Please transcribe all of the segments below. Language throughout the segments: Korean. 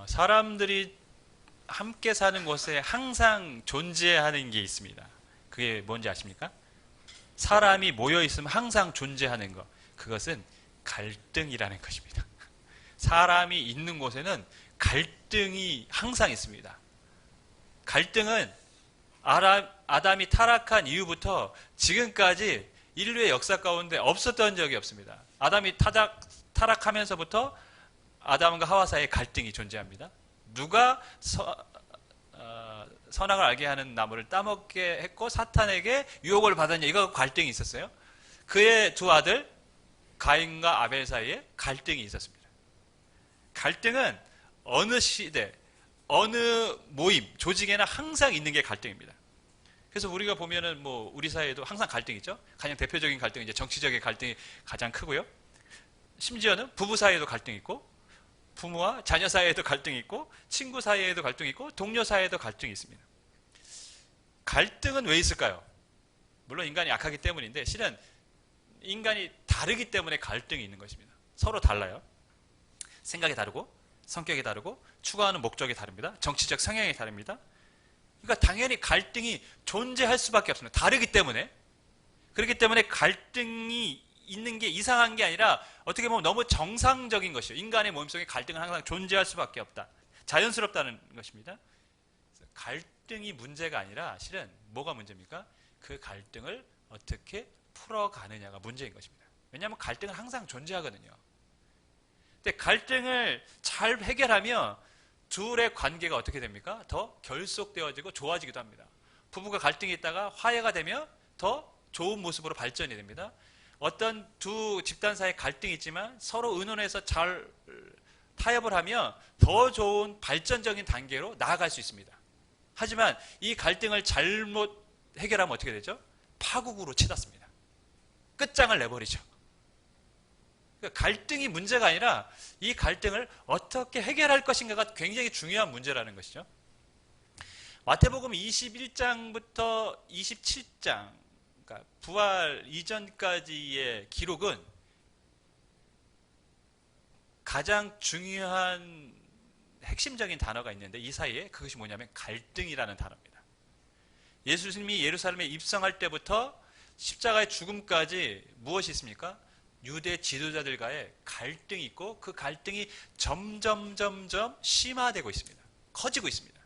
사람들이 함께 사는 곳에 항상 존재하는 게 있습니다. 그게 뭔지 아십니까? 사람이 모여 있으면 항상 존재하는 것. 그것은 갈등이라는 것입니다. 사람이 있는 곳에는 갈등이 항상 있습니다. 갈등은 아담이 타락한 이후부터 지금까지 인류의 역사 가운데 없었던 적이 없습니다. 아담이 타락하면서부터 아담과 하와 사이에 갈등이 존재합니다. 누가 선악을 알게 하는 나무를 따먹게 했고 사탄에게 유혹을 받았냐, 이거 갈등이 있었어요. 그의 두 아들 가인과 아벨 사이에 갈등이 있었습니다. 갈등은 어느 시대, 어느 모임, 조직에나 항상 있는 게 갈등입니다. 그래서 우리가 보면은 뭐 우리 사회에도 항상 갈등이 있죠. 가장 대표적인 갈등은 이제 정치적인 갈등이 가장 크고요. 심지어는 부부 사이에도 갈등이 있고, 부모와 자녀 사이에도 갈등이 있고, 친구 사이에도 갈등이 있고, 동료 사이에도 갈등이 있습니다. 갈등은 왜 있을까요? 물론 인간이 약하기 때문인데 실은 인간이 다르기 때문에 갈등이 있는 것입니다. 서로 달라요. 생각이 다르고, 성격이 다르고, 추구하는 목적이 다릅니다. 정치적 성향이 다릅니다. 그러니까 당연히 갈등이 존재할 수밖에 없습니다. 다르기 때문에. 그렇기 때문에 갈등이 있는 게 이상한 게 아니라 어떻게 보면 너무 정상적인 것이에요. 인간의 몸 속에 갈등은 항상 존재할 수밖에 없다. 자연스럽다는 것입니다. 갈등이 문제가 아니라 실은 뭐가 문제입니까? 그 갈등을 어떻게 풀어가느냐가 문제인 것입니다. 왜냐하면 갈등은 항상 존재하거든요. 근데 갈등을 잘 해결하면 둘의 관계가 어떻게 됩니까? 더 결속되어지고 좋아지기도 합니다. 부부가 갈등이 있다가 화해가 되면 더 좋은 모습으로 발전이 됩니다. 어떤 두 집단 사이에 갈등이 있지만 서로 의논해서 잘 타협을 하면 더 좋은 발전적인 단계로 나아갈 수 있습니다. 하지만 이 갈등을 잘못 해결하면 어떻게 되죠? 파국으로 치닫습니다. 끝장을 내버리죠. 그러니까 갈등이 문제가 아니라 이 갈등을 어떻게 해결할 것인가가 굉장히 중요한 문제라는 것이죠. 마태복음 21장부터 27장, 그러니까 부활 이전까지의 기록은 가장 중요한 핵심적인 단어가 있는데 이 사이에 그것이 뭐냐면 갈등이라는 단어입니다. 예수님이 예루살렘에 입성할 때부터 십자가의 죽음까지 무엇이 있습니까? 유대 지도자들과의 갈등이 있고 그 갈등이 점점 심화되고 있습니다. 커지고 있습니다.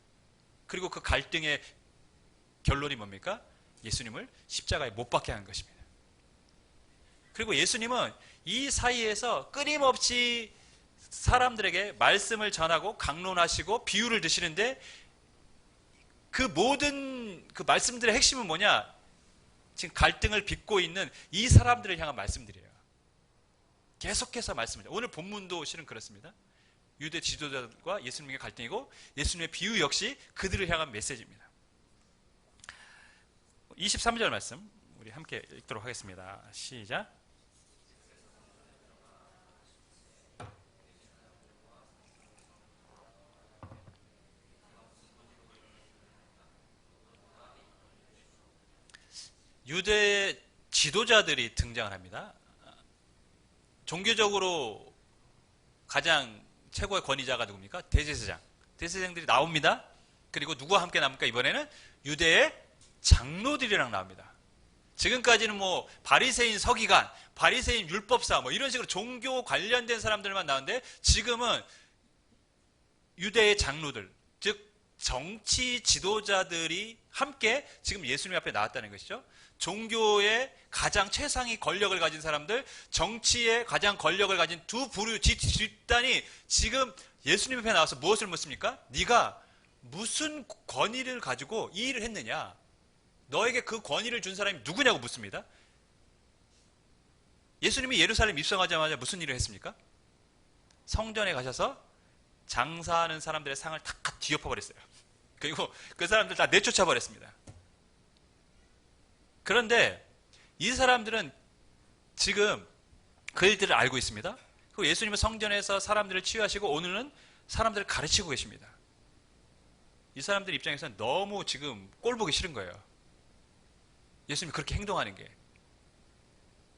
그리고 그 갈등의 결론이 뭡니까? 예수님을 십자가에 못 박게 한 것입니다. 그리고 예수님은 이 사이에서 끊임없이 사람들에게 말씀을 전하고 강론하시고 비유를 드시는데 그 모든 그 말씀들의 핵심은 뭐냐? 지금 갈등을 빚고 있는 이 사람들을 향한 말씀들이에요. 계속해서 말씀을 오늘 본문도 실은 그렇습니다. 유대 지도자들과 예수님의 갈등이고 예수님의 비유 역시 그들을 향한 메시지입니다. 23절 말씀 우리 함께 읽도록 하겠습니다. 시작. 유대 지도자들이 등장을 합니다. 종교적으로 가장 최고의 권위자가 누굽니까? 대제사장. 대제사장들이 나옵니다. 그리고 누구와 함께 나옵니까? 이번에는 유대의 장로들이랑 나옵니다. 지금까지는 뭐 바리새인 서기관, 바리새인 율법사 뭐 이런 식으로 종교 관련된 사람들만 나오는데 지금은 유대의 장로들, 즉 정치 지도자들이 함께 지금 예수님 앞에 나왔다는 것이죠. 종교의 가장 최상위 권력을 가진 사람들, 정치의 가장 권력을 가진 두 부류 집단이 지금 예수님 앞에 나와서 무엇을 묻습니까? 네가 무슨 권위를 가지고 이 일을 했느냐? 너에게 그 권위를 준 사람이 누구냐고 묻습니다. 예수님이 예루살렘 입성하자마자 무슨 일을 했습니까? 성전에 가셔서 장사하는 사람들의 상을 다 뒤엎어버렸어요. 그리고 그 사람들 다 내쫓아버렸습니다. 그런데 이 사람들은 지금 그 일들을 알고 있습니다. 그리고 예수님은 성전에서 사람들을 치유하시고 오늘은 사람들을 가르치고 계십니다. 이 사람들 입장에서는 너무 지금 꼴 보기 싫은 거예요. 예수님이 그렇게 행동하는 게.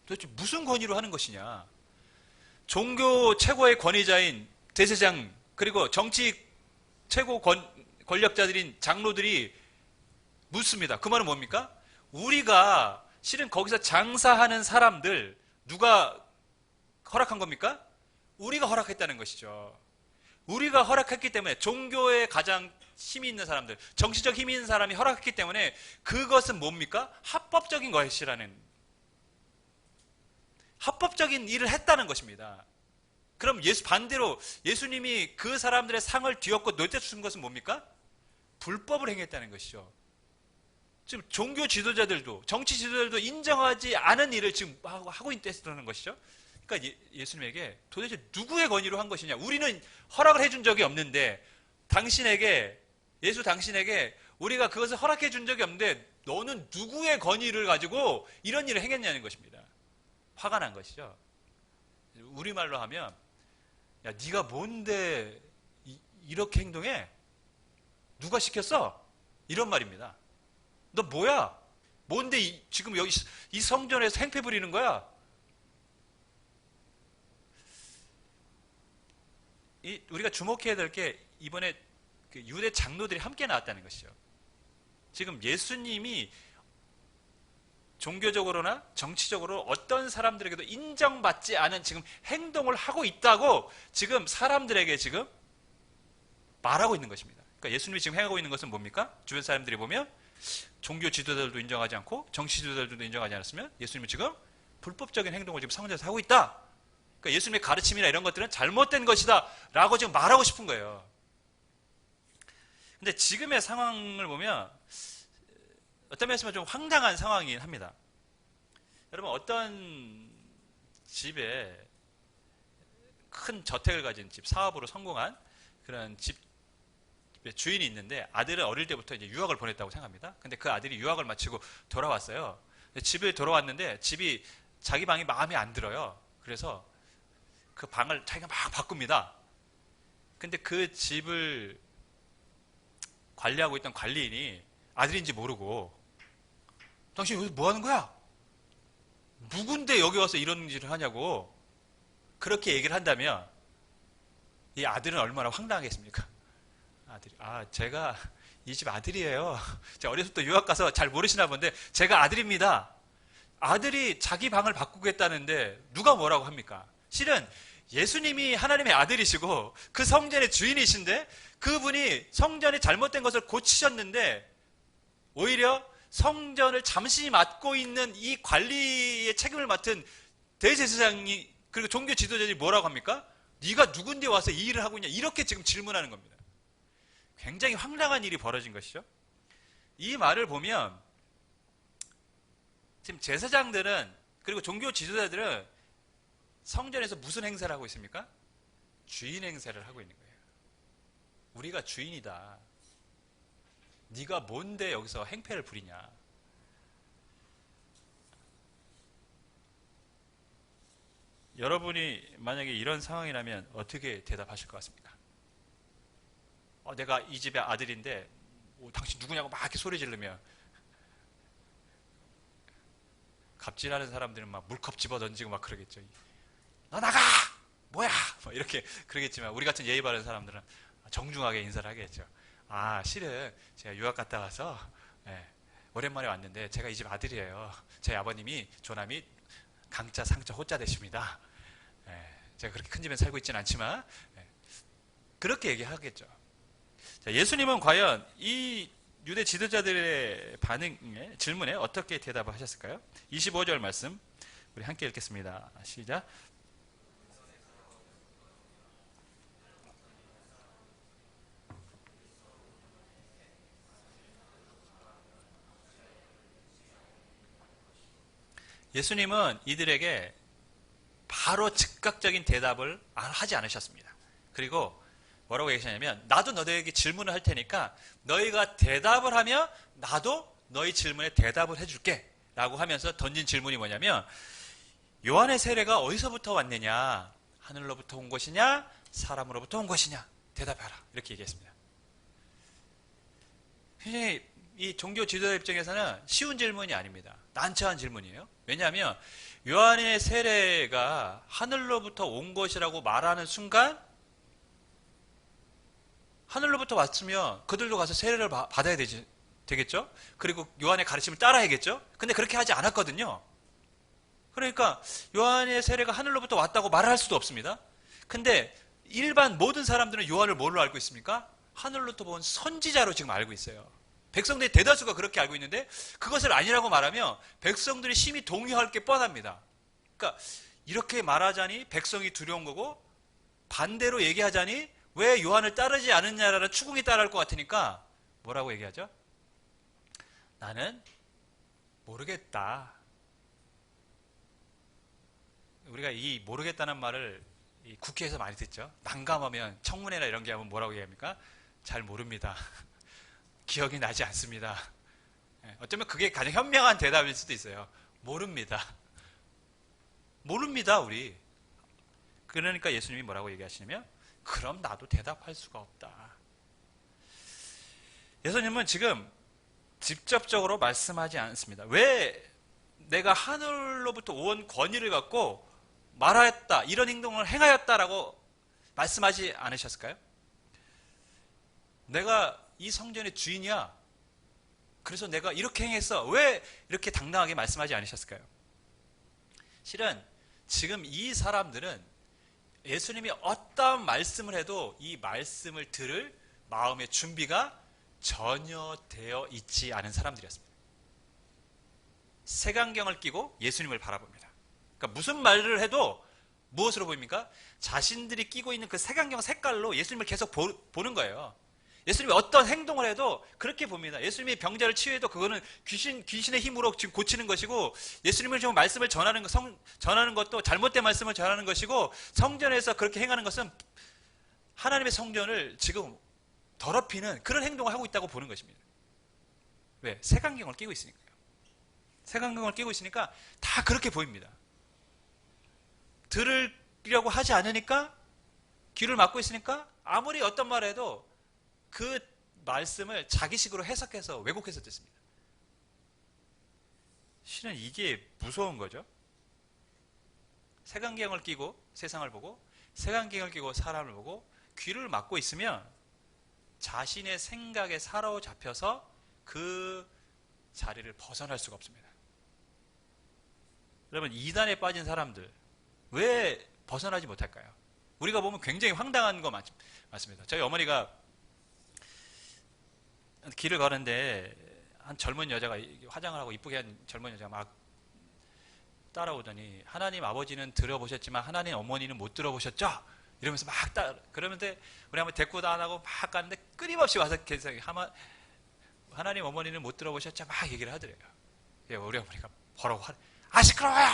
도대체 무슨 권위로 하는 것이냐. 종교 최고의 권위자인 대제사장 그리고 정치 최고 권력자들인 장로들이 묻습니다. 그 말은 뭡니까? 우리가 실은 거기서 장사하는 사람들 누가 허락한 겁니까? 우리가 허락했다는 것이죠. 우리가 허락했기 때문에 종교에 가장 힘이 있는 사람들, 정치적 힘이 있는 사람이 허락했기 때문에 그것은 뭡니까? 합법적인 것이라는, 합법적인 일을 했다는 것입니다. 그럼 반대로 예수님이 그 사람들의 상을 뒤엎고 노려준 것은 뭡니까? 불법을 행했다는 것이죠. 지금 종교 지도자들도, 정치 지도자들도 인정하지 않은 일을 지금 하고 있다는 것이죠. 그러니까 예수님에게 도대체 누구의 권위로 한 것이냐? 우리는 허락을 해준 적이 없는데 예수 당신에게 우리가 그것을 허락해 준 적이 없는데 너는 누구의 권위를 가지고 이런 일을 행했냐는 것입니다. 화가 난 것이죠. 우리말로 하면 야, 네가 뭔데 이렇게 행동해? 누가 시켰어? 이런 말입니다. 너 뭐야? 뭔데 지금 여기 이 성전에서 행패 부리는 거야? 우리가 주목해야 될 게 이번에 그 유대 장로들이 함께 나왔다는 것이죠. 지금 예수님이 종교적으로나 정치적으로 어떤 사람들에게도 인정받지 않은 지금 행동을 하고 있다고 지금 사람들에게 지금 말하고 있는 것입니다. 그러니까 예수님이 지금 행하고 있는 것은 뭡니까? 주변 사람들이 보면 종교 지도자들도 인정하지 않고 정치 지도자들도 인정하지 않았으면 예수님은 지금 불법적인 행동을 지금 성전에서 하고 있다. 그러니까 예수님의 가르침이나 이런 것들은 잘못된 것이다 라고 지금 말하고 싶은 거예요. 근데 지금의 상황을 보면 어떤 면에서 좀 황당한 상황이긴 합니다. 여러분, 어떤 집에 큰 저택을 가진 집, 사업으로 성공한 그런 집의 주인이 있는데 아들은 어릴 때부터 이제 유학을 보냈다고 생각합니다. 근데 그 아들이 유학을 마치고 돌아왔어요. 집에 돌아왔는데 집이 자기 방이 마음에 안 들어요. 그래서 그 방을 자기가 막 바꿉니다. 근데 그 집을 관리하고 있던 관리인이 아들인지 모르고 당신 여기서 뭐 하는 거야? 누군데 여기 와서 이런 일을 하냐고 그렇게 얘기를 한다면 이 아들은 얼마나 황당하겠습니까? 아들이, 제가 이 집 아들이에요. 제가 어렸을 때 유학 가서 잘 모르시나 본데 제가 아들입니다. 아들이 자기 방을 바꾸겠다는데 누가 뭐라고 합니까? 실은 예수님이 하나님의 아들이시고 그 성전의 주인이신데 그분이 성전이 잘못된 것을 고치셨는데 오히려 성전을 잠시 맡고 있는 이 관리의 책임을 맡은 대제사장이 그리고 종교 지도자들이 뭐라고 합니까? 네가 누군데 와서 이 일을 하고 있냐? 이렇게 지금 질문하는 겁니다. 굉장히 황당한 일이 벌어진 것이죠. 이 말을 보면 지금 제사장들은 그리고 종교 지도자들은 성전에서 무슨 행사를 하고 있습니까? 주인 행세를 하고 있는 거예요. 우리가 주인이다. 네가 뭔데 여기서 행패를 부리냐. 여러분이 만약에 이런 상황이라면 어떻게 대답하실 것 같습니까? 내가 이 집의 아들인데 당신 누구냐고 막 이렇게 소리 지르면 갑질하는 사람들은 막 물컵 집어 던지고 막 그러겠죠. 너 나가! 뭐야! 막 이렇게 그러겠지만 우리 같은 예의 바른 사람들은 정중하게 인사를 하겠죠. 실은 제가 유학 갔다 와서 오랜만에 왔는데 제가 이 집 아들이에요. 제 아버님이 조남이 강자 상자 호자 되십니다. 제가 그렇게 큰 집에 살고 있지는 않지만 그렇게 얘기하겠죠. 자, 예수님은 과연 이 유대 지도자들의 반응에 질문에 어떻게 대답을 하셨을까요? 25절 말씀 우리 함께 읽겠습니다. 시작. 예수님은 이들에게 바로 즉각적인 대답을 하지 않으셨습니다. 그리고 뭐라고 얘기하셨냐면 나도 너희에게 질문을 할 테니까 너희가 대답을 하면 나도 너희 질문에 대답을 해줄게 라고 하면서 던진 질문이 뭐냐면 요한의 세례가 어디서부터 왔느냐? 하늘로부터 온 것이냐? 사람으로부터 온 것이냐? 대답하라. 이렇게 얘기했습니다. 굉장히 이 종교 지도자 입장에서는 쉬운 질문이 아닙니다. 난처한 질문이에요. 왜냐하면 요한의 세례가 하늘로부터 온 것이라고 말하는 순간 하늘로부터 왔으면 그들도 가서 세례를 받아야 되겠죠? 그리고 요한의 가르침을 따라야겠죠? 근데 그렇게 하지 않았거든요. 그러니까 요한의 세례가 하늘로부터 왔다고 말할 수도 없습니다. 근데 일반 모든 사람들은 요한을 뭘로 알고 있습니까? 하늘로부터 본 선지자로 지금 알고 있어요. 백성들의 대다수가 그렇게 알고 있는데 그것을 아니라고 말하면 백성들이 심히 동요할 게 뻔합니다. 그러니까 이렇게 말하자니 백성이 두려운 거고 반대로 얘기하자니 왜 요한을 따르지 않느냐라는 추궁이 따라할 것 같으니까 뭐라고 얘기하죠? 나는 모르겠다. 우리가 이 모르겠다는 말을 이 국회에서 많이 듣죠. 난감하면 청문회나 이런 게 하면 뭐라고 얘기합니까? 잘 모릅니다. 기억이 나지 않습니다. 어쩌면 그게 가장 현명한 대답일 수도 있어요. 모릅니다. 모릅니다, 우리. 그러니까 예수님이 뭐라고 얘기하시냐면 그럼 나도 대답할 수가 없다. 예수님은 지금 직접적으로 말씀하지 않습니다. 왜 내가 하늘로부터 온 권위를 갖고 말하였다, 이런 행동을 행하였다라고 말씀하지 않으셨을까요? 내가 이 성전의 주인이야. 그래서 내가 이렇게 행했어. 왜 이렇게 당당하게 말씀하지 않으셨을까요? 실은 지금 이 사람들은 예수님이 어떤 말씀을 해도 이 말씀을 들을 마음의 준비가 전혀 되어 있지 않은 사람들이었습니다. 색안경을 끼고 예수님을 바라봅니다. 그러니까 무슨 말을 해도 무엇으로 보입니까? 자신들이 끼고 있는 그 색안경 색깔로 예수님을 계속 보는 거예요. 예수님이 어떤 행동을 해도 그렇게 봅니다. 예수님이 병자를 치유해도 그거는 귀신의 힘으로 지금 고치는 것이고, 예수님을 지금 말씀을 전하는 것도 잘못된 말씀을 전하는 것이고, 성전에서 그렇게 행하는 것은 하나님의 성전을 지금 더럽히는 그런 행동을 하고 있다고 보는 것입니다. 왜? 색안경을 끼고 있으니까요. 색안경을 끼고 있으니까 다 그렇게 보입니다. 들으려고 하지 않으니까, 귀를 막고 있으니까 아무리 어떤 말을 해도 그 말씀을 자기식으로 해석해서 왜곡해서 듣습니다. 실은 이게 무서운 거죠. 색안경을 끼고 세상을 보고, 색안경을 끼고 사람을 보고, 귀를 막고 있으면 자신의 생각에 사로잡혀서 그 자리를 벗어날 수가 없습니다. 여러분, 이단에 빠진 사람들 왜 벗어나지 못할까요? 우리가 보면 굉장히 황당한 거 맞습니다. 저희 어머니가 길을 가는데 한 젊은 여자가, 화장을 하고 이쁘게 한 젊은 여자가 막 따라오더니, 하나님 아버지는 들어보셨지만 하나님 어머니는 못 들어보셨죠? 이러면서 막 그러는데 우리 한번 대꾸도 안 하고 막 가는데 끊임없이 와서 계속 하나님 어머니는 못 들어보셨죠? 막 얘기를 하더래요. 우리 어머니가 바로 시끄러워요!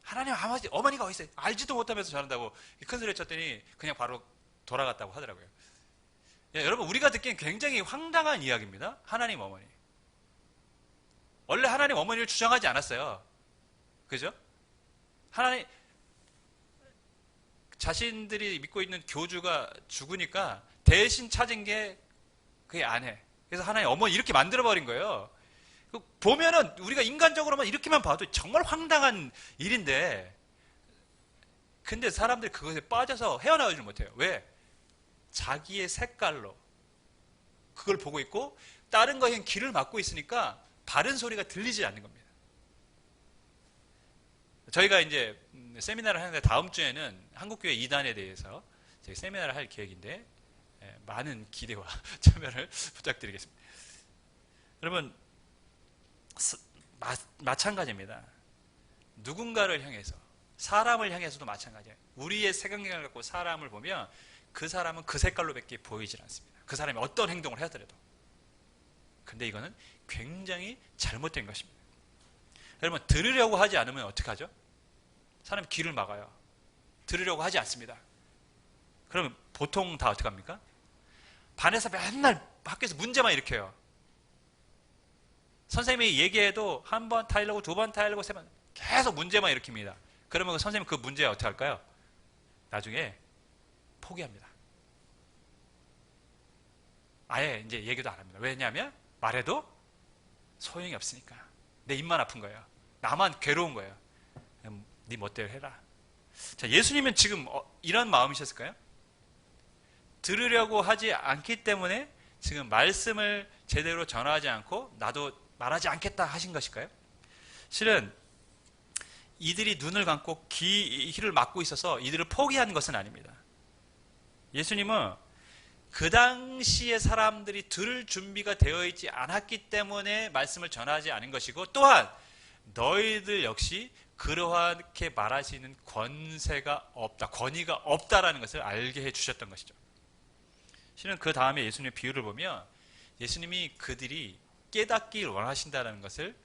하나님 아버지 어머니가 어디 있어요? 알지도 못하면서 저런다고 큰 소리 쳤더니 그냥 바로 돌아갔다고 하더라고요. 여러분, 우리가 듣기엔 굉장히 황당한 이야기입니다. 하나님 어머니. 원래 하나님 어머니를 주장하지 않았어요. 그죠? 하나님, 자신들이 믿고 있는 교주가 죽으니까 대신 찾은 게 그의 아내. 그래서 하나님 어머니 이렇게 만들어버린 거예요. 보면은 우리가 인간적으로만 이렇게만 봐도 정말 황당한 일인데, 근데 사람들이 그것에 빠져서 헤어나오지를 못해요. 왜? 자기의 색깔로 그걸 보고 있고, 다른 거엔 귀를 막고 있으니까 바른 소리가 들리지 않는 겁니다. 저희가 이제 세미나를 하는데 다음 주에는 한국교회 이단에 대해서 저희 세미나를 할 계획인데, 많은 기대와 참여를 부탁드리겠습니다. 여러분, 마찬가지입니다. 누군가를 향해서, 사람을 향해서도 마찬가지예요. 우리의 색안경을 갖고 사람을 보면 그 사람은 그 색깔로밖에 보이질 않습니다. 그 사람이 어떤 행동을 하더라도. 근데 이거는 굉장히 잘못된 것입니다. 여러분, 들으려고 하지 않으면 어떻게 하죠? 사람이 귀를 막아요. 들으려고 하지 않습니다. 그러면 보통 다 어떻게 합니까? 반에서 맨날 학교에서 문제만 일으켜요. 선생님이 얘기해도 한 번 타이려고, 두 번 타이려고, 세 번 계속 문제만 일으킵니다. 그러면 선생님 그 문제 어떻게 할까요? 나중에 포기합니다. 아예 이제 얘기도 안 합니다. 왜냐하면 말해도 소용이 없으니까. 내 입만 아픈 거예요. 나만 괴로운 거예요. 네 멋대로 해라. 자, 예수님은 지금 이런 마음이셨을까요? 들으려고 하지 않기 때문에 지금 말씀을 제대로 전하지 않고 나도 말하지 않겠다 하신 것일까요? 실은 이들이 눈을 감고 귀를 막고 있어서 이들을 포기한 것은 아닙니다. 예수님은 그 당시에 사람들이 들을 준비가 되어 있지 않았기 때문에 말씀을 전하지 않은 것이고, 또한 너희들 역시 그러하게 말하시는 권세가 없다, 권위가 없다라는 것을 알게 해주셨던 것이죠. 실은 그 다음에 예수님의 비유를 보면 예수님이 그들이 깨닫길 원하신다는 것을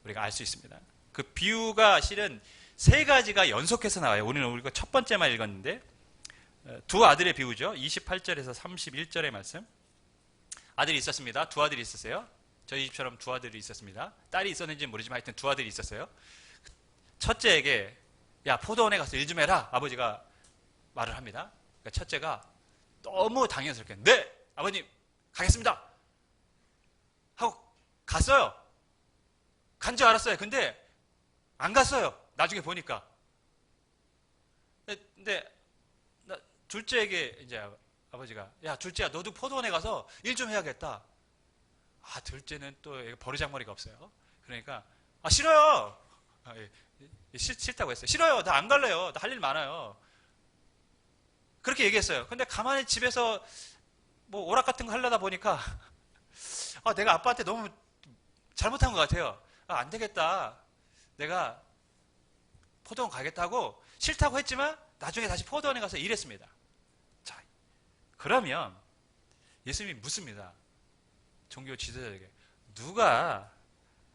우리가 알 수 있습니다. 그 비유가 실은 세 가지가 연속해서 나와요. 오늘 우리가 첫 번째만 읽었는데, 두 아들의 비유죠. 28절에서 31절의 말씀. 아들이 있었습니다. 두 아들이 있었어요. 저희 집처럼 두 아들이 있었습니다. 딸이 있었는지는 모르지만 하여튼 두 아들이 있었어요. 첫째에게 야, 포도원에 가서 일 좀 해라, 아버지가 말을 합니다. 그러니까 첫째가 너무 당연스럽게 네, 아버님 가겠습니다 하고 갔어요. 간 줄 알았어요. 근데 안 갔어요. 나중에 보니까. 근데 둘째에게 이제 아버지가 야, 둘째야, 너도 포도원에 가서 일 좀 해야겠다. 아, 둘째는 또 버르장머리가 없어요. 그러니까 아, 싫어요. 싫다고 했어요. 싫어요. 나 안 갈래요. 나 할 일 많아요. 그렇게 얘기했어요. 근데 가만히 집에서 뭐 오락 같은 거 하려다 보니까 아, 내가 아빠한테 너무 잘못한 것 같아요. 아, 안 되겠다. 내가 포도원 가겠다고 싫다고 했지만 나중에 다시 포도원에 가서 일했습니다. 자, 그러면 예수님이 묻습니다. 종교 지도자에게 누가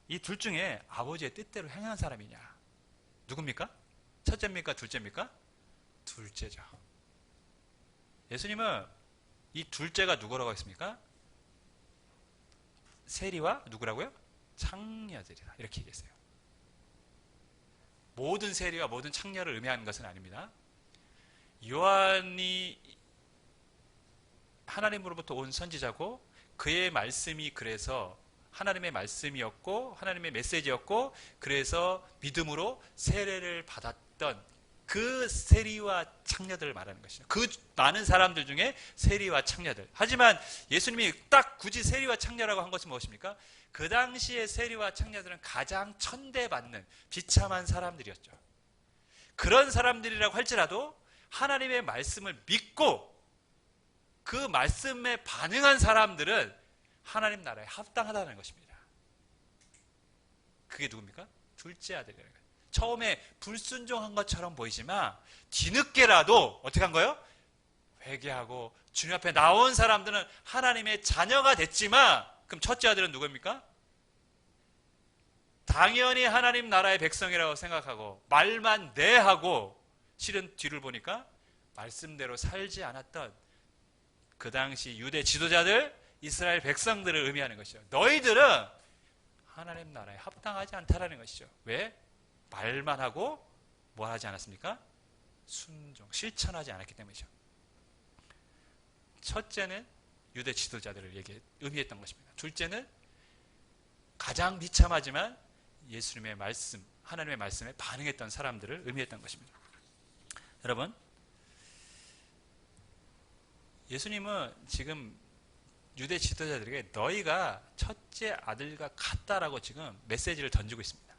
이 둘 중에 아버지의 뜻대로 행한 사람이냐? 누굽니까? 첫째입니까? 둘째입니까? 둘째죠. 예수님은 이 둘째가 누구라고 했습니까? 세리와 누구라고요? 창녀들이다, 이렇게 얘기했어요. 모든 세리와 모든 창녀를 의미하는 것은 아닙니다. 요한이 하나님으로부터 온 선지자고 그의 말씀이 그래서 하나님의 말씀이었고 하나님의 메시지였고 그래서 믿음으로 세례를 받았던 그 세리와 창녀들을 말하는 것이죠. 그 많은 사람들 중에 세리와 창녀들. 하지만 예수님이 딱 굳이 세리와 창녀라고 한 것은 무엇입니까? 그 당시의 세리와 창녀들은 가장 천대받는 비참한 사람들이었죠. 그런 사람들이라고 할지라도 하나님의 말씀을 믿고 그 말씀에 반응한 사람들은 하나님 나라에 합당하다는 것입니다. 그게 누굽니까? 둘째 아들이라는 거예요. 처음에 불순종한 것처럼 보이지만 뒤늦게라도 어떻게 한 거예요? 회개하고 주님 앞에 나온 사람들은 하나님의 자녀가 됐지만, 그럼 첫째 아들은 누구입니까? 당연히 하나님 나라의 백성이라고 생각하고 말만 네 하고 실은 뒤를 보니까 말씀대로 살지 않았던 그 당시 유대 지도자들, 이스라엘 백성들을 의미하는 것이죠. 너희들은 하나님 나라에 합당하지 않다라는 것이죠. 왜? 말만 하고 뭐 하지 않았습니까? 순종, 실천하지 않았기 때문이죠. 첫째는 유대 지도자들을 의미했던 것입니다. 둘째는 가장 비참하지만 예수님의 말씀, 하나님의 말씀에 반응했던 사람들을 의미했던 것입니다. 여러분, 예수님은 지금 유대 지도자들에게 너희가 첫째 아들과 같다라고 지금 메시지를 던지고 있습니다.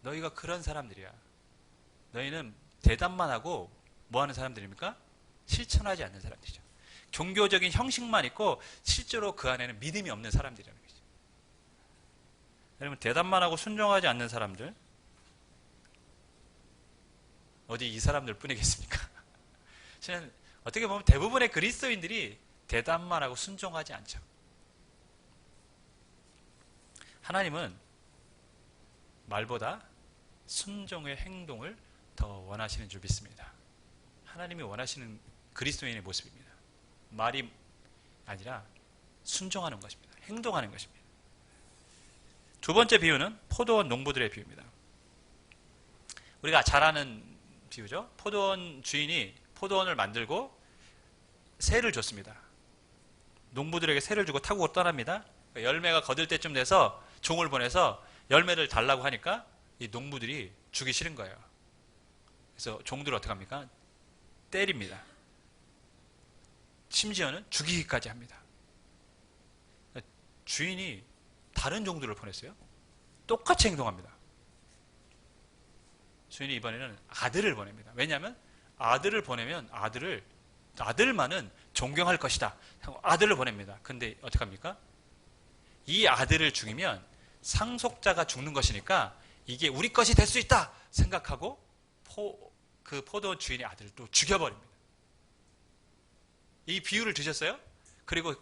너희가 그런 사람들이야. 너희는 대답만 하고 뭐 하는 사람들입니까? 실천하지 않는 사람들이죠. 종교적인 형식만 있고 실제로 그 안에는 믿음이 없는 사람들이라는 거죠. 여러분, 대답만 하고 순종하지 않는 사람들, 어디 이 사람들 뿐이겠습니까? 저는 어떻게 보면 대부분의 그리스도인들이 대답만 하고 순종하지 않죠. 하나님은 말보다 순종의 행동을 더 원하시는 줄 믿습니다. 하나님이 원하시는 그리스도인의 모습입니다. 말이 아니라 순종하는 것입니다. 행동하는 것입니다. 두 번째 비유는 포도원 농부들의 비유입니다. 우리가 잘 아는 비유죠. 포도원 주인이 포도원을 만들고 새를 줬습니다. 농부들에게 새를 주고 타고 떠납니다. 열매가 거들 때쯤 돼서 종을 보내서 열매를 달라고 하니까 이 농부들이 주기 싫은 거예요. 그래서 종들을 어떻게 합니까? 때립니다. 심지어는 죽이기까지 합니다. 주인이 다른 종들을 보냈어요. 똑같이 행동합니다. 주인이 이번에는 아들을 보냅니다. 왜냐하면 아들을 보내면 아들만은 존경할 것이다. 아들을 보냅니다. 근데 어떡합니까? 이 아들을 죽이면 상속자가 죽는 것이니까 이게 우리 것이 될 수 있다 생각하고 그 포도 주인의 아들을 또 죽여버립니다. 이 비유를 드셨어요? 그리고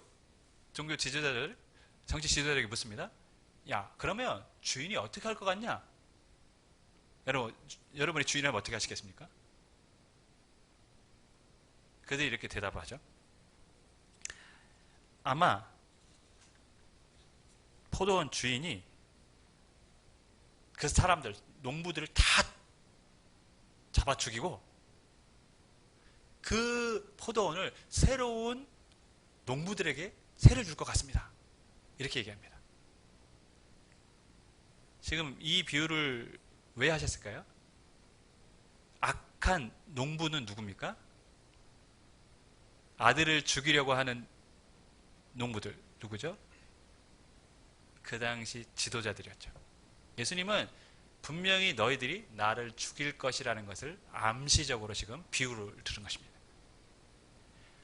종교 지도자들, 정치 지도자들에게 묻습니다. 야, 그러면 주인이 어떻게 할 것 같냐? 여러분이 주인이라면 어떻게 하시겠습니까? 그들이 이렇게 대답을 하죠. 아마 포도원 주인이 그 사람들, 농부들을 다 잡아 죽이고 그 포도원을 새로운 농부들에게 세를 줄 것 같습니다. 이렇게 얘기합니다. 지금 이 비유를 왜 하셨을까요? 악한 농부는 누굽니까? 아들을 죽이려고 하는 농부들 누구죠? 그 당시 지도자들이었죠. 예수님은 분명히 너희들이 나를 죽일 것이라는 것을 암시적으로 지금 비유를 들은 것입니다.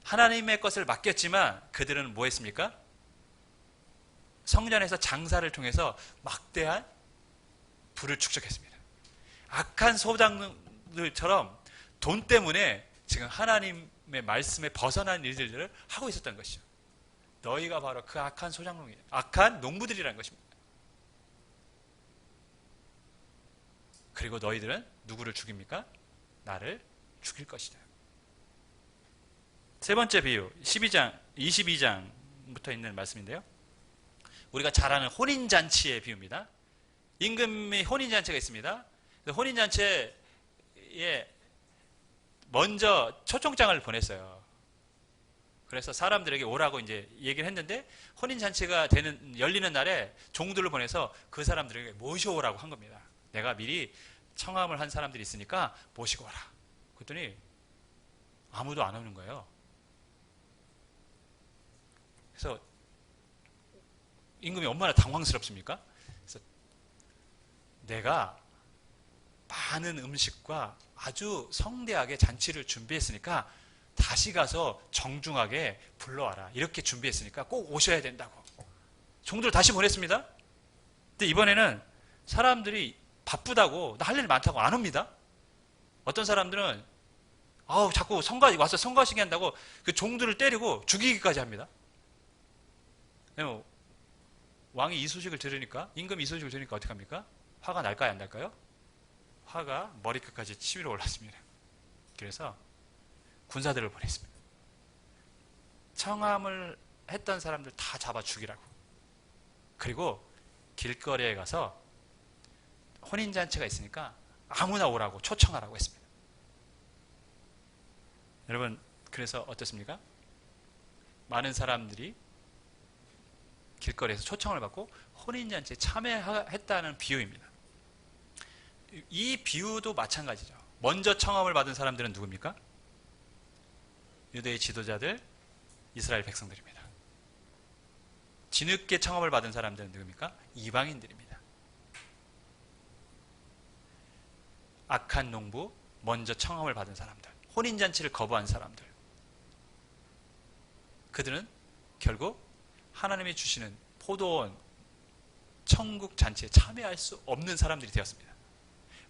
하나님의 것을 맡겼지만 그들은 뭐 했습니까? 성전에서 장사를 통해서 막대한 부를 축적했습니다. 악한 소장들처럼 돈 때문에 지금 하나님의 말씀에 벗어난 일들을 하고 있었던 것이죠. 너희가 바로 그 악한 소장농이, 악한 농부들이라는 것입니다. 그리고 너희들은 누구를 죽입니까? 나를 죽일 것이다. 세 번째 비유, 22장부터 있는 말씀인데요. 우리가 잘 아는 혼인잔치의 비유입니다. 임금이 혼인잔치가 있습니다. 혼인잔치에 먼저 초청장을 보냈어요. 그래서 사람들에게 오라고 이제 얘기를 했는데 혼인잔치가 열리는 날에 종들을 보내서 그 사람들에게 모셔오라고 한 겁니다. 내가 미리 청함을 한 사람들이 있으니까 모시고 오라. 그랬더니 아무도 안 오는 거예요. 그래서 임금이 얼마나 당황스럽습니까? 그래서 내가 많은 음식과 아주 성대하게 잔치를 준비했으니까 다시 가서 정중하게 불러와라. 이렇게 준비했으니까 꼭 오셔야 된다고. 종들을 다시 보냈습니다. 근데 이번에는 사람들이 바쁘다고, 나 할 일 많다고 안 옵니다. 어떤 사람들은 자꾸 와서 성가시게 한다고 그 종들을 때리고 죽이기까지 합니다. 왕이 이 소식을 들으니까, 임금이 이 소식을 들으니까 어떻게 합니까? 화가 날까요, 안 날까요? 화가 머리끝까지 치밀어 올랐습니다. 그래서 군사들을 보냈습니다. 청함을 했던 사람들 다 잡아 죽이라고. 그리고 길거리에 가서 혼인잔치가 있으니까 아무나 오라고 초청하라고 했습니다. 여러분, 그래서 어떻습니까? 많은 사람들이 길거리에서 초청을 받고 혼인잔치에 참여했다는 비유입니다. 이 비유도 마찬가지죠. 먼저 청함을 받은 사람들은 누굽니까? 유대의 지도자들, 이스라엘 백성들입니다. 뒤늦게 청함을 받은 사람들은 누굽니까? 이방인들입니다. 악한 농부, 먼저 청함을 받은 사람들, 혼인잔치를 거부한 사람들. 그들은 결국 하나님이 주시는 포도원, 천국 잔치에 참여할 수 없는 사람들이 되었습니다.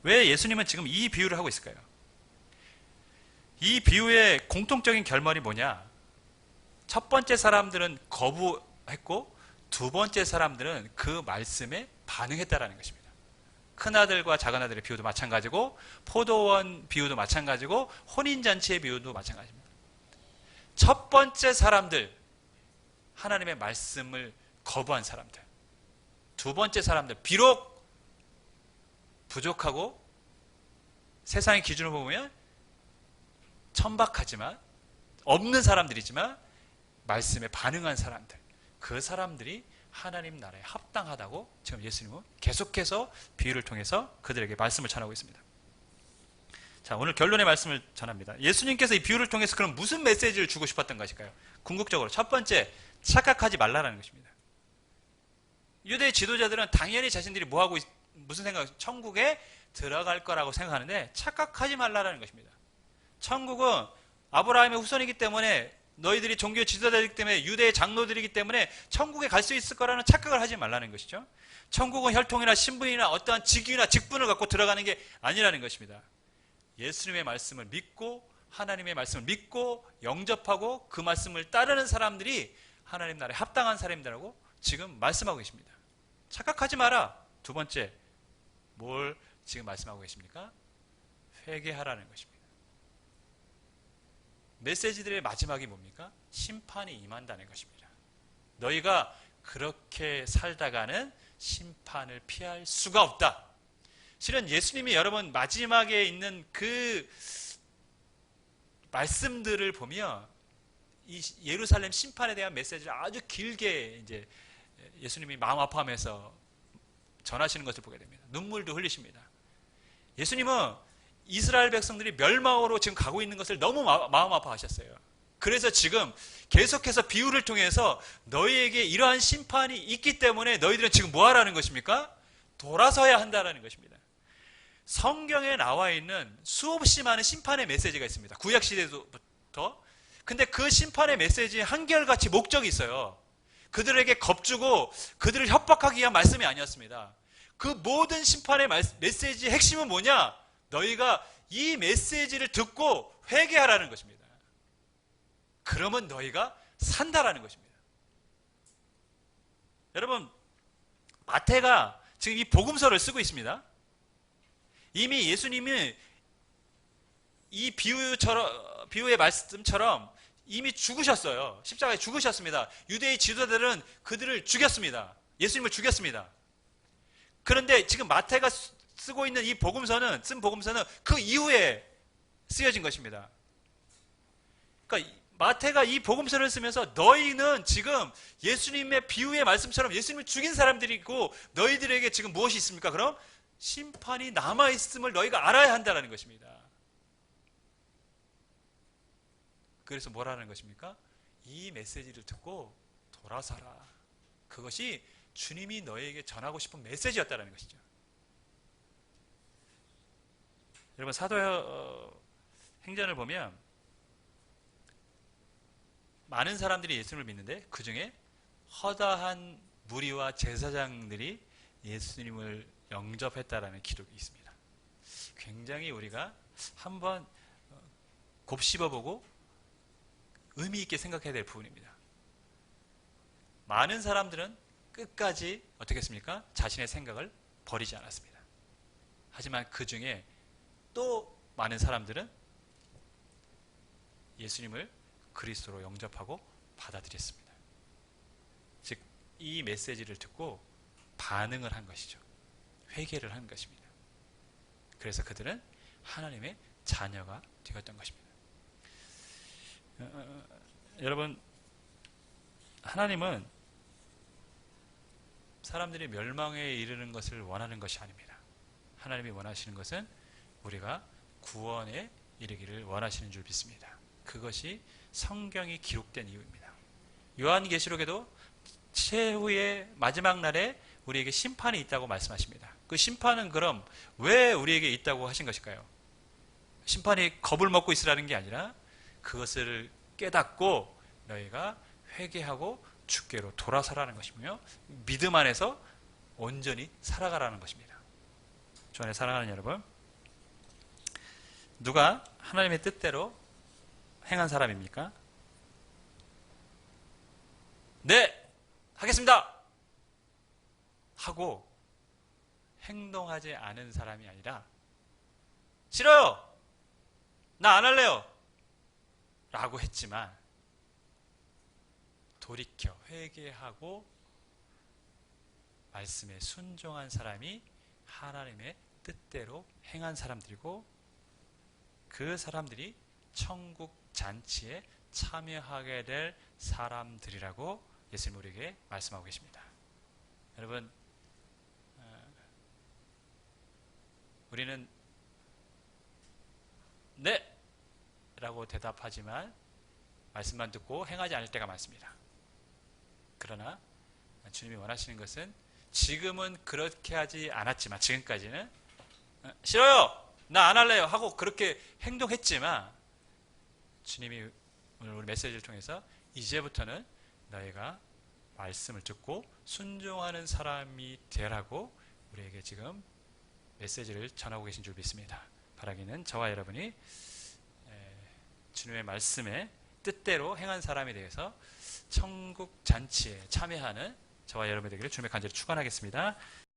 왜 예수님은 지금 이 비유를 하고 있을까요? 이 비유의 공통적인 결말이 뭐냐? 첫 번째 사람들은 거부했고 두 번째 사람들은 그 말씀에 반응했다라는 것입니다. 큰아들과 작은아들의 비유도 마찬가지고 포도원 비유도 마찬가지고 혼인잔치의 비유도 마찬가지입니다. 첫 번째 사람들, 하나님의 말씀을 거부한 사람들. 두 번째 사람들, 비록 부족하고 세상의 기준으로 보면 천박하지만 없는 사람들이지만 말씀에 반응한 사람들, 그 사람들이 하나님 나라에 합당하다고 지금 예수님은 계속해서 비유를 통해서 그들에게 말씀을 전하고 있습니다. 자, 오늘 결론의 말씀을 전합니다. 예수님께서 이 비유를 통해서 그럼 무슨 메시지를 주고 싶었던 것일까요? 궁극적으로 첫 번째, 착각하지 말라라는 것입니다. 유대 지도자들은 당연히 자신들이 무슨 생각, 천국에 들어갈 거라고 생각하는데 착각하지 말라라는 것입니다. 천국은 아브라함의 후손이기 때문에, 너희들이 종교 지도자이기 때문에, 유대의 장로들이기 때문에 천국에 갈 수 있을 거라는 착각을 하지 말라는 것이죠. 천국은 혈통이나 신분이나 어떠한 직위나 직분을 갖고 들어가는 게 아니라는 것입니다. 예수님의 말씀을 믿고, 하나님의 말씀을 믿고 영접하고 그 말씀을 따르는 사람들이 하나님 나라에 합당한 사람이라고 지금 말씀하고 계십니다. 착각하지 마라. 두 번째, 뭘 지금 말씀하고 계십니까? 회개하라는 것입니다. 메시지들의 마지막이 뭡니까? 심판이 임한다는 것입니다. 너희가 그렇게 살다가는 심판을 피할 수가 없다. 실은 예수님이 여러분 마지막에 있는 그 말씀들을 보면 이 예루살렘 심판에 대한 메시지를 아주 길게 이제 예수님이 마음 아파하면서 전하시는 것을 보게 됩니다. 눈물도 흘리십니다. 예수님은 이스라엘 백성들이 멸망으로 지금 가고 있는 것을 너무 마음 아파하셨어요. 그래서 지금 계속해서 비유를 통해서 너희에게 이러한 심판이 있기 때문에 너희들은 지금 뭐 하라는 것입니까? 돌아서야 한다는 것입니다. 성경에 나와 있는 수없이 많은 심판의 메시지가 있습니다. 구약시대부터. 근데 그 심판의 메시지에 한결같이 목적이 있어요. 그들에게 겁주고 그들을 협박하기 위한 말씀이 아니었습니다. 그 모든 심판의 메시지의 핵심은 뭐냐? 너희가 이 메시지를 듣고 회개하라는 것입니다. 그러면 너희가 산다라는 것입니다. 여러분, 마태가 지금 이 복음서를 쓰고 있습니다. 이미 예수님이 이 비유의 말씀처럼 이미 죽으셨어요. 십자가에 죽으셨습니다. 유대의 지도자들은 그들을 죽였습니다. 예수님을 죽였습니다. 그런데 지금 마태가 쓰고 있는 이 복음서는 그 이후에 쓰여진 것입니다. 그러니까 마태가 이 복음서를 쓰면서 너희는 지금 예수님의 비유의 말씀처럼 예수님을 죽인 사람들이고 너희들에게 지금 무엇이 있습니까? 그럼 심판이 남아있음을 너희가 알아야 한다는 것입니다. 그래서 뭐라는 것입니까? 이 메시지를 듣고 돌아서라. 그것이 주님이 너희에게 전하고 싶은 메시지였다는 것이죠. 여러분, 사도행전을 보면 많은 사람들이 예수님을 믿는데 그 중에 허다한 무리와 제사장들이 예수님을 영접했다라는 기록이 있습니다. 굉장히 우리가 한번 곱씹어보고 의미 있게 생각해야 될 부분입니다. 많은 사람들은 끝까지 어떻게 했습니까? 자신의 생각을 버리지 않았습니다. 하지만 그 중에 또 많은 사람들은 예수님을 그리스도로 영접하고 받아들였습니다. 즉, 이 메시지를 듣고 반응을 한 것이죠. 회개를 한 것입니다. 그래서 그들은 하나님의 자녀가 되었던 것입니다. 여러분, 하나님은 사람들이 멸망에 이르는 것을 원하는 것이 아닙니다. 하나님이 원하시는 것은 우리가 구원에 이르기를 원하시는 줄 믿습니다. 그것이 성경이 기록된 이유입니다. 요한계시록에도 최후의 마지막 날에 우리에게 심판이 있다고 말씀하십니다. 그 심판은 그럼 왜 우리에게 있다고 하신 것일까요? 심판이 겁을 먹고 있으라는 게 아니라 그것을 깨닫고 너희가 회개하고 주께로 돌아서라는 것이며 믿음 안에서 온전히 살아가라는 것입니다. 주 안에 사랑하는 여러분, 누가 하나님의 뜻대로 행한 사람입니까? 네, 하겠습니다 하고 행동하지 않은 사람이 아니라 싫어요, 나 안 할래요 라고 했지만 돌이켜 회개하고 말씀에 순종한 사람이 하나님의 뜻대로 행한 사람들이고, 그 사람들이 천국 잔치에 참여하게 될 사람들이라고 예수님 우리에게 말씀하고 계십니다. 여러분, 우리는 네 라고 대답하지만 말씀만 듣고 행하지 않을 때가 많습니다. 그러나 주님이 원하시는 것은 지금은 그렇게 하지 않았지만, 지금까지는 싫어요, 나 안 할래요 하고 그렇게 행동했지만, 주님이 오늘 우리 메시지를 통해서 이제부터는 너희가 말씀을 듣고 순종하는 사람이 되라고 우리에게 지금 메시지를 전하고 계신 줄 믿습니다. 바라기는 저와 여러분이 주님의 말씀에 뜻대로 행한 사람이 되어서 천국 잔치에 참여하는 저와 여러분이 되기를 주님의 간절히 축원하겠습니다.